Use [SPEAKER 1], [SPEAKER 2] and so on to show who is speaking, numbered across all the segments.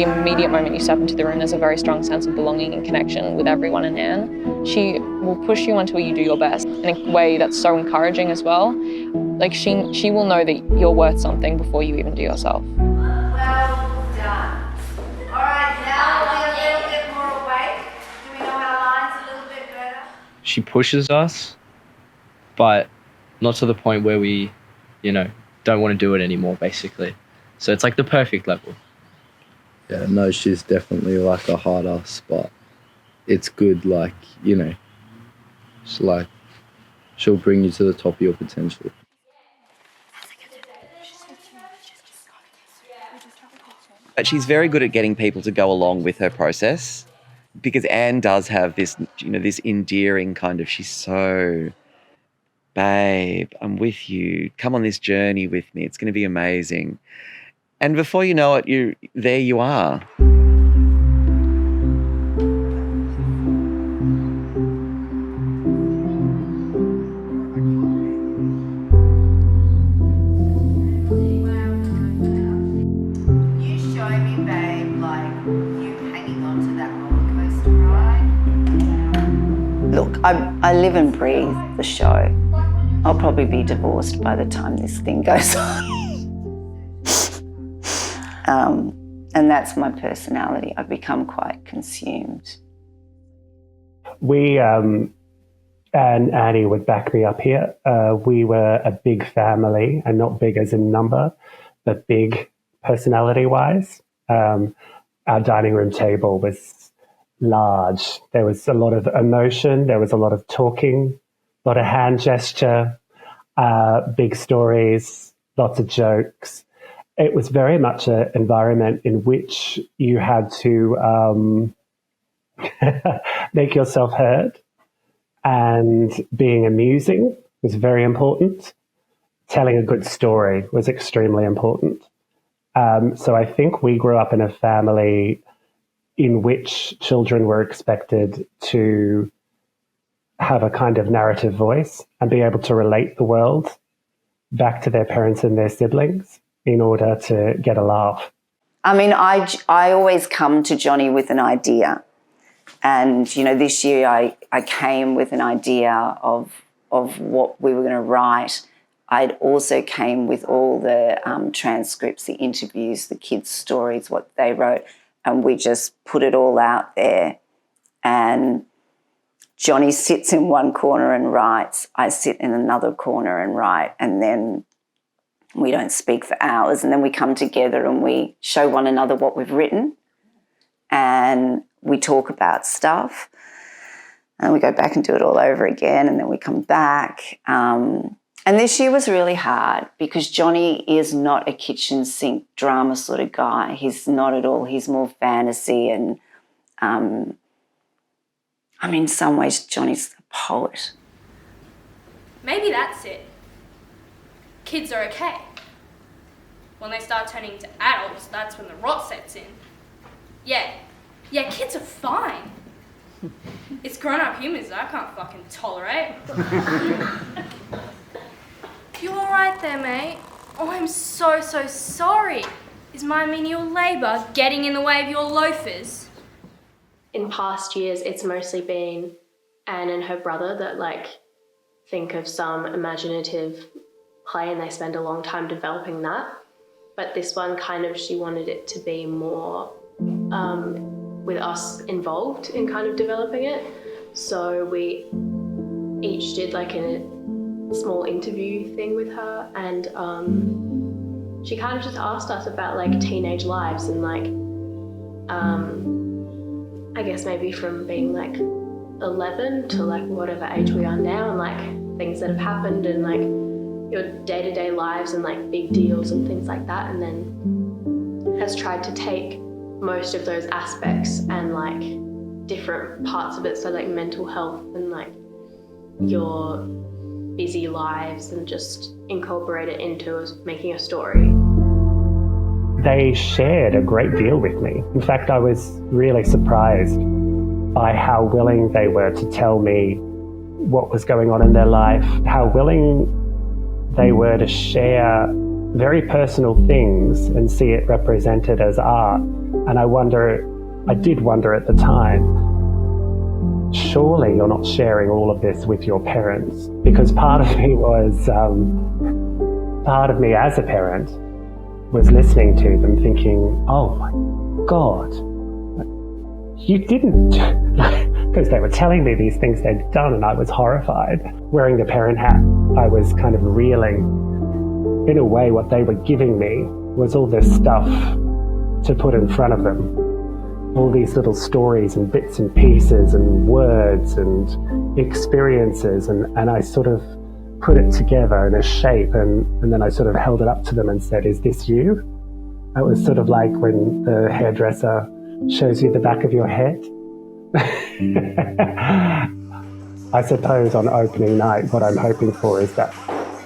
[SPEAKER 1] the immediate moment you step into the room, there's a very strong sense of belonging and connection with everyone in Anne. She will push you until you do your best in a way that's so encouraging as well. Like she will know that you're worth something before you even do yourself.
[SPEAKER 2] Well done. All right, now we're a little bit more awake. Do we know our lines a little bit better?
[SPEAKER 3] She pushes us, but not to the point where we, don't want to do it anymore, basically. So it's like the perfect level.
[SPEAKER 4] Yeah, no, she's definitely like a hard ass, but it's good, like, it's like she'll bring you to the top of your potential.
[SPEAKER 5] But she's very good at getting people to go along with her process, because Anne does have this, this endearing kind of, she's so, babe, I'm with you. Come on this journey with me. It's going to be amazing. And before you know it, there you are.
[SPEAKER 2] You show me, babe, like you hanging on to that roller coaster ride.
[SPEAKER 6] Look, I live and breathe the show. I'll probably be divorced by the time this thing goes on. And that's my personality. I've become quite consumed.
[SPEAKER 7] We, and Annie would back me up here, we were a big family, and not big as in number, but big personality-wise. Our dining room table was large. There was a lot of emotion. There was a lot of talking, a lot of hand gesture, big stories, lots of jokes. It was very much an environment in which you had to make yourself heard, and being amusing was very important. Telling a good story was extremely important. So I think we grew up in a family in which children were expected to have a kind of narrative voice and be able to relate the world back to their parents and their siblings in order to get a laugh.
[SPEAKER 6] I mean, I always come to Johnny with an idea. And, this year I came with an idea of what we were going to write. I'd also came with all the transcripts, the interviews, the kids' stories, what they wrote, and we just put it all out there. And Johnny sits in one corner and writes. I sit in another corner and write, and then we don't speak for hours, and then we come together and we show one another what we've written, and we talk about stuff, and we go back and do it all over again, and then we come back. And this year was really hard because Johnny is not a kitchen sink drama sort of guy. He's not at all. He's more fantasy, and in some ways Johnny's a poet.
[SPEAKER 8] Maybe that's it. Kids are okay. When they start turning into adults, that's when the rot sets in. Yeah, kids are fine. It's grown-up humans that I can't fucking tolerate. You all right there, mate? Oh, I'm so sorry. Is my menial labour getting in the way of your loafers?
[SPEAKER 9] In past years, it's mostly been Anne and her brother that think of some imaginative play, and they spend a long time developing that. But this one she wanted it to be more with us involved in kind of developing it. So we each did a small interview thing with her, and she kind of just asked us about teenage lives and I guess maybe from being 11 to whatever age we are now, and things that have happened, and your day-to-day lives and big deals and things like that, and then has tried to take most of those aspects and different parts of it, so mental health and your busy lives, and just incorporate it into making a story.
[SPEAKER 7] They shared a great deal with me. In fact, I was really surprised by how willing they were to tell me what was going on in their life, how willing they were to share very personal things and see it represented as art. And I did wonder at the time, surely you're not sharing all of this with your parents, because part of me as a parent was listening to them thinking, oh my God, you didn't, because they were telling me these things they'd done and I was horrified. Wearing the parent hat, I was kind of reeling. In a way, what they were giving me was all this stuff to put in front of them. All these little stories and bits and pieces and words and experiences, and I sort of put it together in a shape, and then I sort of held it up to them and said, is this you? It was sort of like when the hairdresser shows you the back of your head. I suppose on opening night, what I'm hoping for is that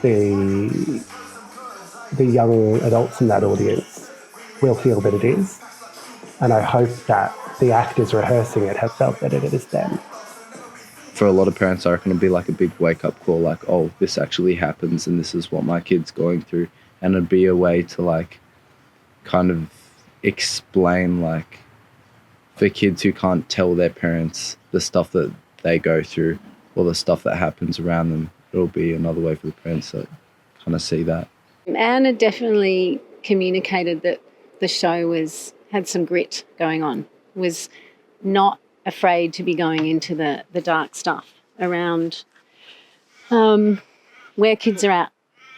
[SPEAKER 7] the young adults in that audience will feel that it is. And I hope that the actors rehearsing it have felt that it is them.
[SPEAKER 4] For a lot of parents, I reckon it'll be like a big wake-up call, like, oh, this actually happens and this is what my kid's going through. And it'd be a way to, like, kind of explain, like, for kids who can't tell their parents the stuff that they go through or the stuff that happens around them, it'll be another way for the parents to kind of see that.
[SPEAKER 10] Anna definitely communicated that the show had some grit going on, was not afraid to be going into the dark stuff around where kids are at,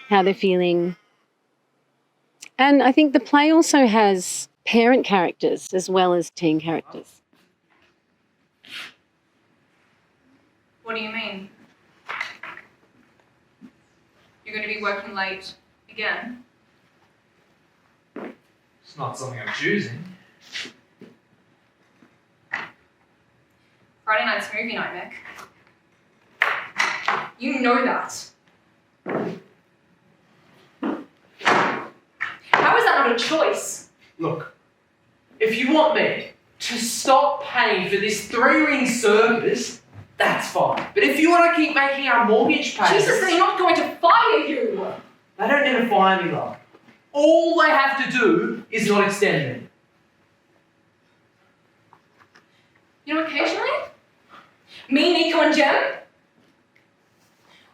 [SPEAKER 10] how they're feeling. And I think the play also has parent characters as well as teen characters.
[SPEAKER 11] What do you mean? You're going to be working late again?
[SPEAKER 3] It's not something I'm choosing.
[SPEAKER 11] Friday night's movie night, Mick. You know that. How is that not a choice?
[SPEAKER 12] Look, if you want me to stop paying for this 3-ring circus, that's fine. But if you want to keep making our mortgage payments...
[SPEAKER 11] Jesus, they're not going to fire you!
[SPEAKER 12] They don't need to fire me, love. All they have to do is not extend me.
[SPEAKER 11] You know, occasionally, me, Nico and Jem,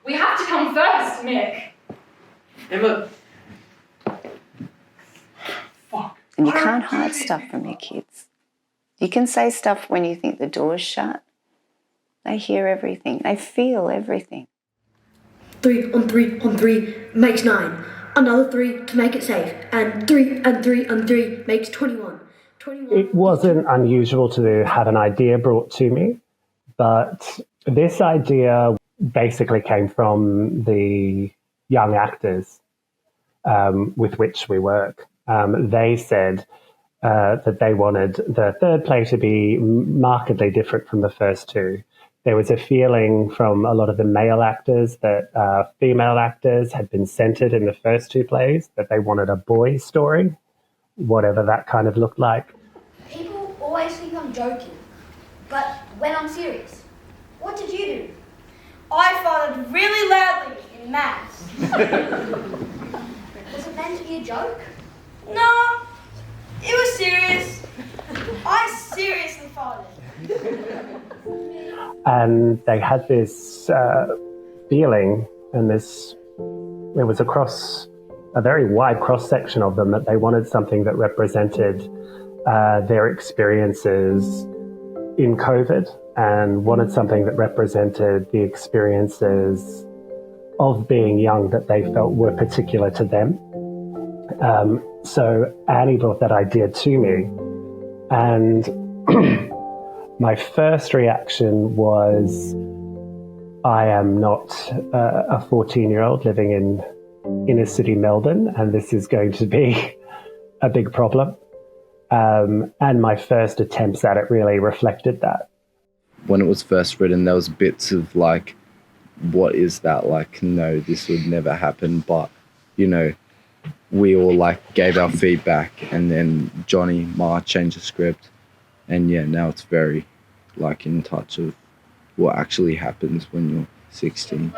[SPEAKER 11] we have to come first, Mick.
[SPEAKER 12] Emma... Fuck.
[SPEAKER 6] And you can't hide stuff from your kids. You can say stuff when you think the door's shut. They hear everything. They feel everything.
[SPEAKER 13] 3 on 3 on 3 makes 9. Another 3 to make it safe. And 3 and 3 and 3 makes 21.
[SPEAKER 7] It wasn't unusual to have an idea brought to me, but this idea basically came from the young actors with which we work. They said that they wanted the third play to be markedly different from the first two. There was a feeling from a lot of the male actors that female actors had been centered in the first two plays, that they wanted a boy story, whatever that kind of looked like.
[SPEAKER 14] People always think I'm joking, but when I'm serious, what did you do?
[SPEAKER 13] I farted really loudly in maths.
[SPEAKER 14] Was it meant to be a joke?
[SPEAKER 13] No, it was serious. I seriously farted.
[SPEAKER 7] And they had this feeling, and it was across a very wide cross-section of them, that they wanted something that represented their experiences in COVID, and wanted something that represented the experiences of being young that they felt were particular to them. So Annie brought that idea to me, and my first reaction was, I am not a 14-year-old living in inner city Melbourne, and this is going to be a big problem. And my first attempts at it really reflected that.
[SPEAKER 4] When it was first written, there was bits of like, what is that? Like, no, this would never happen. But, you know, we all like gave our feedback, and then Johnny Ma changed the script. And yeah, now it's very like in touch of what actually happens when you're 16.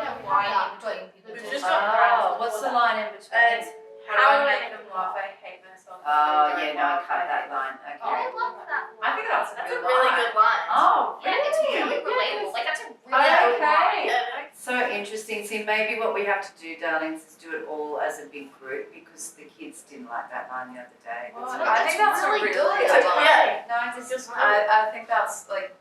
[SPEAKER 2] What's the line in between? How
[SPEAKER 11] I want to make them laugh. I hate myself.
[SPEAKER 6] Oh, yeah, no, I cut that line. Okay.
[SPEAKER 14] I love that one.
[SPEAKER 11] I think that's
[SPEAKER 14] a
[SPEAKER 11] good
[SPEAKER 14] really
[SPEAKER 11] line.
[SPEAKER 14] good line.
[SPEAKER 11] Oh,
[SPEAKER 14] Yeah, it's really relatable. Like, that's a really
[SPEAKER 11] Oh,
[SPEAKER 14] good
[SPEAKER 11] okay.
[SPEAKER 14] line.
[SPEAKER 6] So interesting. See, maybe what we have to do, darlings, is do it all as a big group because the kids didn't like that line the other day.
[SPEAKER 11] I think that's
[SPEAKER 14] really
[SPEAKER 11] a
[SPEAKER 14] good.
[SPEAKER 11] really
[SPEAKER 14] It's
[SPEAKER 11] good line.
[SPEAKER 14] yeah.
[SPEAKER 6] No, it's just
[SPEAKER 11] I think that's like,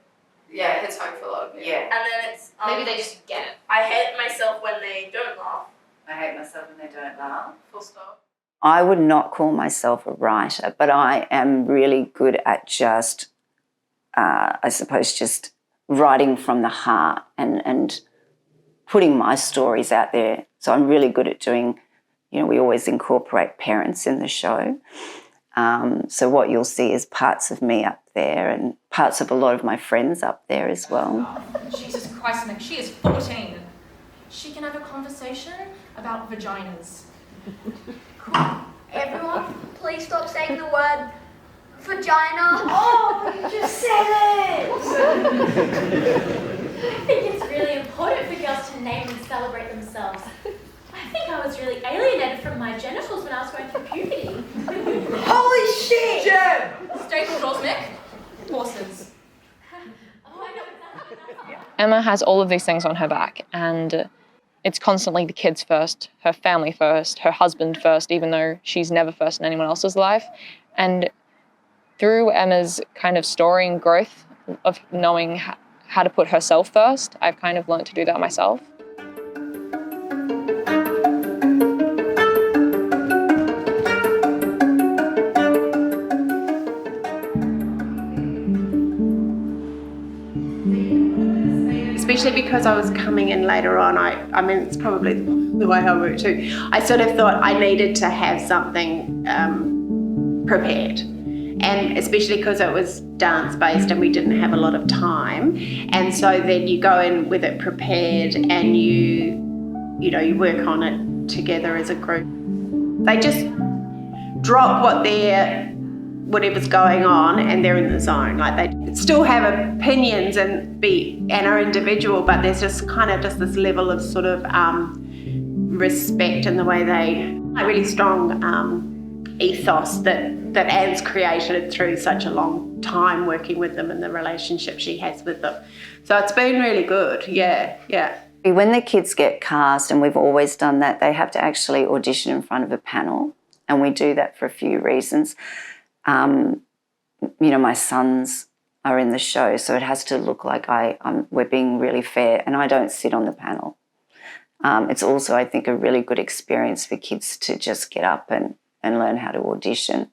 [SPEAKER 11] yeah, hits home for a lot of people.
[SPEAKER 6] yeah.
[SPEAKER 14] And then it's
[SPEAKER 8] Maybe they just get it.
[SPEAKER 14] I hate myself when they don't laugh.
[SPEAKER 6] I hate myself when they don't laugh.
[SPEAKER 11] Full stop.
[SPEAKER 6] I would not call myself a writer, but I am really good at just, I suppose, just writing from the heart and putting my stories out there. So I'm really good at doing, we always incorporate parents in the show. So what you'll see is parts of me up there and parts of a lot of my friends up there as well.
[SPEAKER 11] Jesus Christ, Nick, she is 14. She can have a conversation about vaginas.
[SPEAKER 14] Everyone, please stop saying the word vagina. Oh, you just said it!
[SPEAKER 8] I think it's really important for girls to name and celebrate themselves. I think I was really alienated from my genitals when I was going through puberty.
[SPEAKER 14] Holy shit!
[SPEAKER 11] Jen! Staple draws, Nick. Horses.
[SPEAKER 8] Oh, I know exactly.
[SPEAKER 1] Emma has all of these things on her back, and it's constantly the kids first, her family first, her husband first, even though she's never first in anyone else's life. And through Emma's kind of story and growth of knowing how to put herself first, I've kind of learned to do that myself.
[SPEAKER 15] Especially because I was coming in later on, I mean, it's probably the way I work too. I sort of thought I needed to have something prepared. And especially because it was dance-based and we didn't have a lot of time. And so then you go in with it prepared and you work on it together as a group. They just drop whatever's going on and they're in the zone. Like they still have opinions and are individual, but there's just kind of just this level of sort of respect in the way a really strong ethos that Anne's created through such a long time working with them and the relationship she has with them. So it's been really good, yeah.
[SPEAKER 6] When the kids get cast, and we've always done that, they have to actually audition in front of a panel, and we do that for a few reasons. My sons are in the show, so it has to look like we're being really fair, and I don't sit on the panel. It's also, I think, a really good experience for kids to just get up and learn how to audition.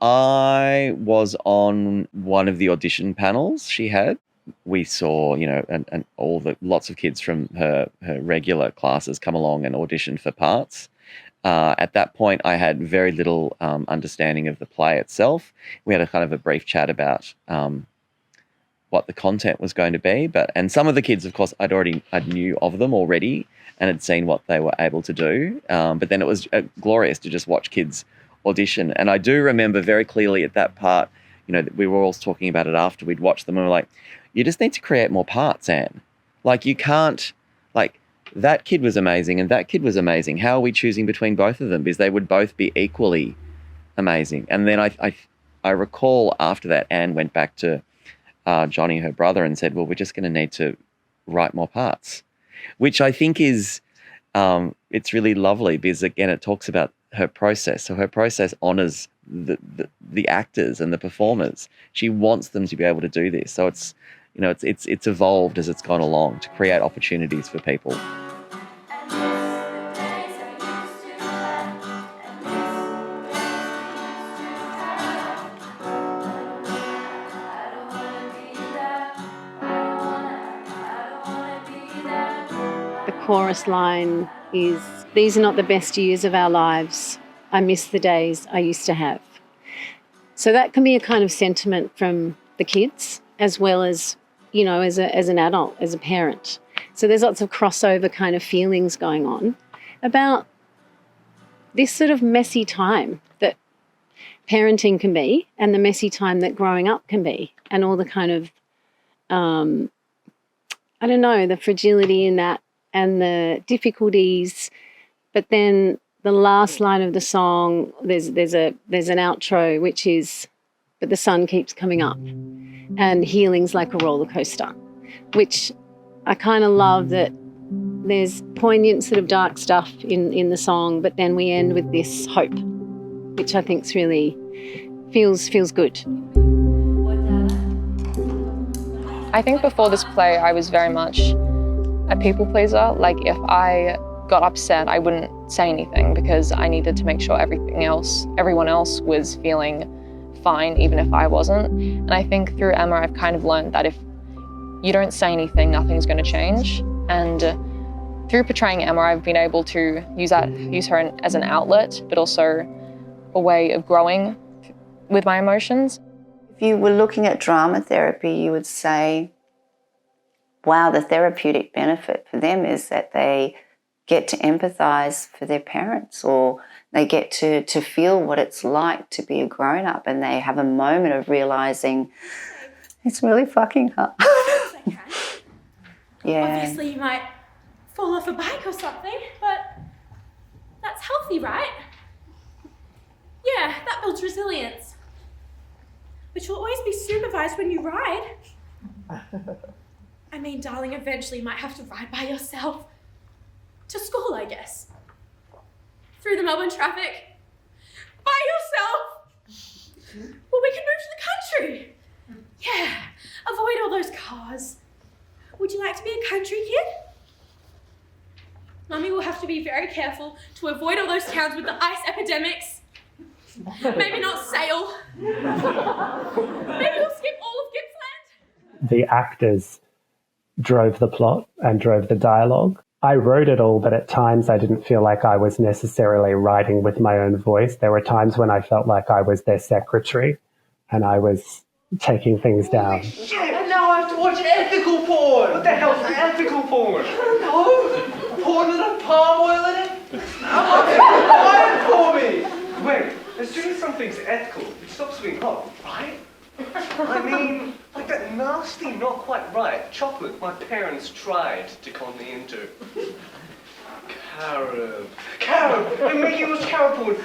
[SPEAKER 5] I was on one of the audition panels she had. We saw, and lots of kids from her regular classes come along and audition for parts. At that point, I had very little understanding of the play itself. We had a kind of a brief chat about what the content was going to be, and some of the kids, of course, I knew of them already and had seen what they were able to do. But then it was glorious to just watch kids audition. And I do remember very clearly at that part, we were all talking about it after we'd watched them, and we were like, you just need to create more parts, Anne. Like, you can't, that kid was amazing and that kid was amazing. How are we choosing between both of them? Because they would both be equally amazing. And then I recall after that, Anne went back to Johnny, her brother, and said, well, we're just going to need to write more parts, which I think is, it's really lovely because, again, it talks about her process. So her process honours the actors and the performers. She wants them to be able to do this. So it's evolved as it's gone along to create opportunities for people.
[SPEAKER 10] The chorus line is, "These are not the best years of our lives. I miss the days I used to have." So that can be a kind of sentiment from the kids as well as, as an adult, as a parent. So there's lots of crossover kind of feelings going on about this sort of messy time that parenting can be and the messy time that growing up can be, and all the kind of, the fragility in that and the difficulties, but then the last line of the song, there's an outro which is, but the sun keeps coming up and healing's like a roller coaster, which I kind of love that there's poignant sort of dark stuff in the song, but then we end with this hope, which I think's really feels good.
[SPEAKER 1] I think before this play, I was very much a people pleaser. Like if I got upset, I wouldn't say anything because I needed to make sure everyone else was feeling fine, even if I wasn't. And I think through Emma, I've kind of learned that if you don't say anything, nothing's going to change. And through portraying Emma, I've been able to use her as an outlet, but also a way of growing with my emotions.
[SPEAKER 6] If you were looking at drama therapy, you would say, wow, the therapeutic benefit for them is that they get to empathise for their parents, or they get to feel what it's like to be a grown-up, and they have a moment of realising it's really fucking hard. Yeah.
[SPEAKER 8] Obviously, you might fall off a bike or something, but that's healthy, right? Yeah, that builds resilience. But you'll always be supervised when you ride. I mean, darling, eventually you might have to ride by yourself. To school, I guess. Through the Melbourne traffic. By yourself! Well, we can move to the country. Yeah, avoid all those cars. Would you like to be a country kid? Mummy will have to be very careful to avoid all those towns with the ice epidemics. Maybe not sail. Maybe we'll skip all of Gippsland.
[SPEAKER 7] The actors drove the plot and drove the dialogue. I wrote it all, but at times I didn't feel like I was necessarily writing with my own voice. There were times when I felt like I was their secretary and I was taking things down.
[SPEAKER 12] Shit, and now I have to watch ethical porn! What the hell's ethical porn? I don't know! Porn with a palm oil in it? Quiet for me! Wait, as soon as something's ethical, it stops being hot, right? I mean, like that nasty, not quite right chocolate my parents tried to con me into. Carob! They make you use carob porn!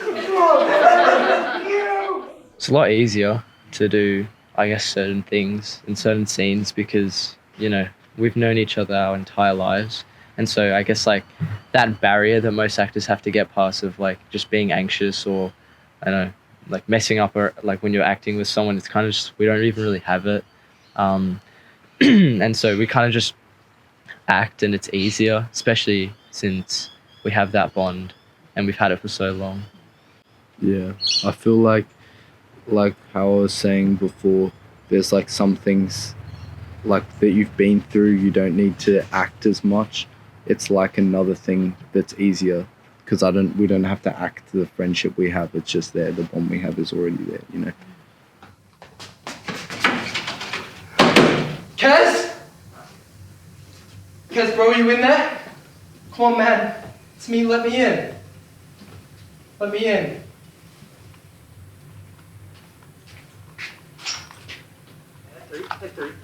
[SPEAKER 3] It's a lot easier to do, I guess, certain things in certain scenes because, you know, we've known each other our entire lives. And so I guess like that barrier that most actors have to get past of like just being anxious or, I don't know, like messing up or like when you're acting with someone, it's kind of just, we don't even really have it. And so we kind of just act and it's easier, especially since we have that bond and we've had it for so long.
[SPEAKER 4] Yeah, I feel like how I was saying before, there's like some things like that you've been through, you don't need to act as much. It's like another thing that's easier because we don't have to act the friendship we have. It's just there. The bond we have is already there, you know.
[SPEAKER 12] Kaz? Kaz, bro, you in there? Come on, man. It's me, let me in. Let me in.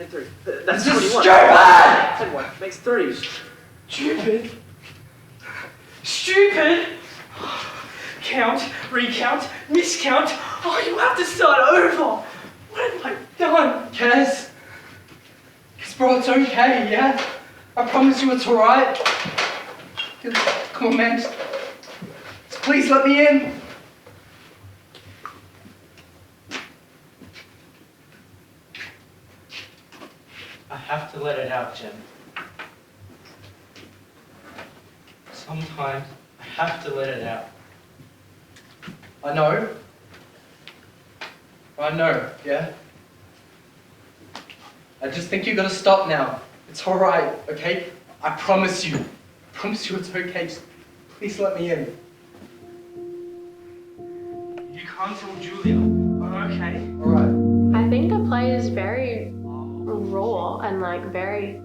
[SPEAKER 16] Three. That's
[SPEAKER 12] This
[SPEAKER 16] 21.
[SPEAKER 12] is stupid!
[SPEAKER 16] 21 makes 3.
[SPEAKER 12] Stupid. Stupid. Count, recount, miscount. Oh, you have to start over. What have I done, Kaz? Kaz, bro, it's okay, yeah? I promise you it's alright. Come on, man. Please let me in.
[SPEAKER 3] I have to let it out, Jen. Sometimes I have to let it out.
[SPEAKER 12] I know, yeah? I just think you gotta stop now. It's alright, okay? I promise you. It's okay. Just please let me in.
[SPEAKER 16] You can't tell Julia. Okay.
[SPEAKER 12] Alright.
[SPEAKER 9] I think the play is very raw and like very,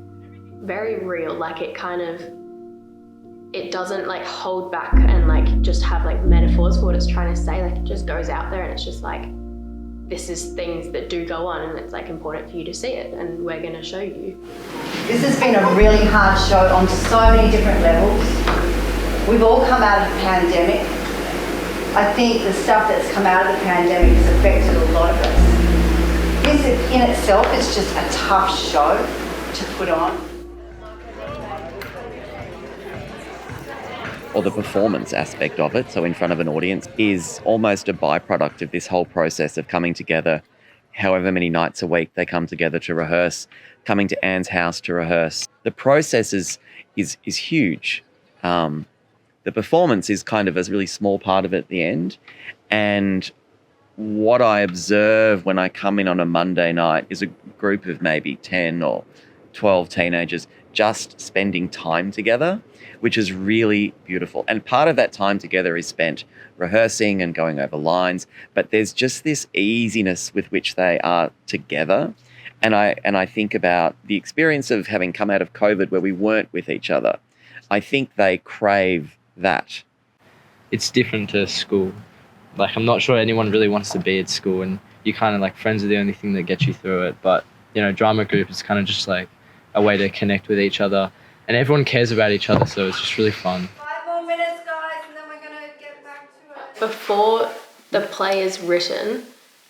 [SPEAKER 9] very real. Like it doesn't like hold back and like just have like metaphors for what it's trying to say. Like it just goes out there and it's just like, this is things that do go on and it's like important for you to see it and we're gonna show you.
[SPEAKER 2] This has been a really hard show on so many different levels. We've all come out of the pandemic. I think the stuff that's come out of the pandemic has affected a lot of us. This in itself is just a tough show to put on.
[SPEAKER 5] Or the performance aspect of it, so in front of an audience, is almost a byproduct of this whole process of coming together. However many nights a week they come together to rehearse, coming to Anne's house to rehearse. The process is huge. The performance is kind of a really small part of it at the end. And what I observe when I come in on a Monday night is a group of maybe 10 or 12 teenagers just spending time together, which is really beautiful. And part of that time together is spent rehearsing and going over lines, but there's just this easiness with which they are together. And I think about the experience of having come out of COVID where we weren't with each other. I think they crave that.
[SPEAKER 3] It's different to school. Like, I'm not sure anyone really wants to be at school, and you kind of like, friends are the only thing that gets you through it. But, you know, drama group is kind of just like a way to connect with each other, and everyone cares about each other, so it's just really fun.
[SPEAKER 2] 5 more minutes, guys, and then we're gonna get back to it.
[SPEAKER 9] Before the play is written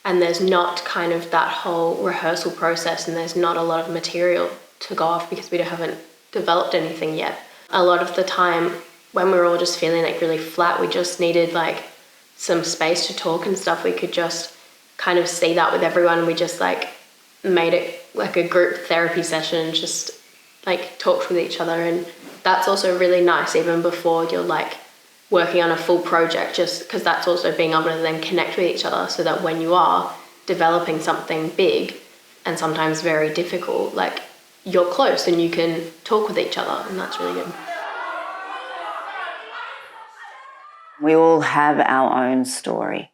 [SPEAKER 9] and there's not kind of that whole rehearsal process and there's not a lot of material to go off because we haven't developed anything yet. A lot of the time when we were all just feeling like really flat, we just needed like some space to talk and stuff. We could just kind of see that with everyone. We just like made it like a group therapy session, just like talked with each other. And that's also really nice even before you're like working on a full project, just because that's also being able to then connect with each other so that when you are developing something big and sometimes very difficult, like you're close and you can talk with each other, and that's really good.
[SPEAKER 6] We all have our own story.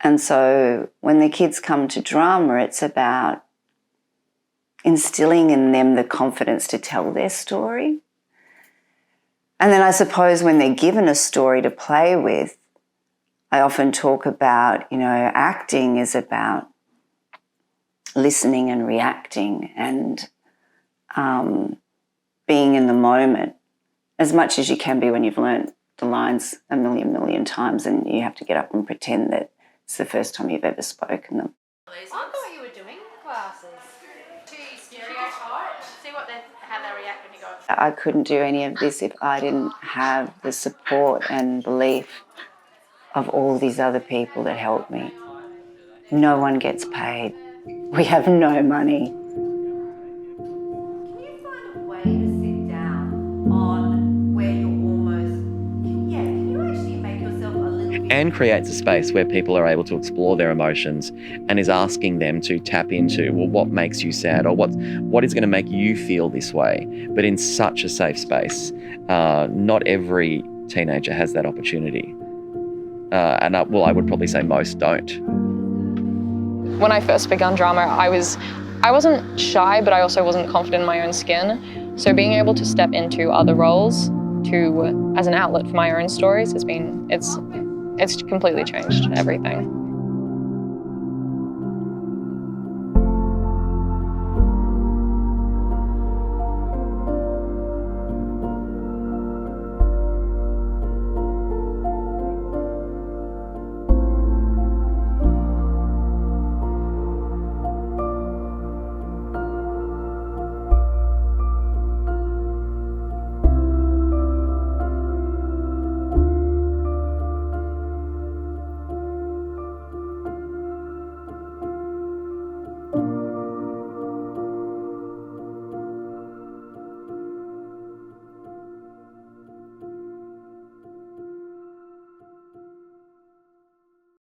[SPEAKER 6] And so when the kids come to drama, it's about instilling in them the confidence to tell their story. And then I suppose when they're given a story to play with, I often talk about, you know, acting is about listening and reacting and being in the moment as much as you can be when you've learnt the lines a million times and you have to get up and pretend that it's the first time you've ever spoken them.
[SPEAKER 15] I thought what you were doing in classes. To stereotype, see how they react when you go.
[SPEAKER 6] I couldn't do any of this if I didn't have the support and belief of all these other people that helped me. No one gets paid. We have no money.
[SPEAKER 2] Can you find a way to sit down on where you're almost, can you actually make yourself a little bit...
[SPEAKER 5] Anne creates a space where people are able to explore their emotions and is asking them to tap into, well, what makes you sad, or what is going to make you feel this way, but in such a safe space. Not every teenager has that opportunity. I would probably say most don't.
[SPEAKER 1] When I first began drama, I wasn't shy, but I also wasn't confident in my own skin. So being able to step into other roles as an outlet for my own stories it's completely changed everything.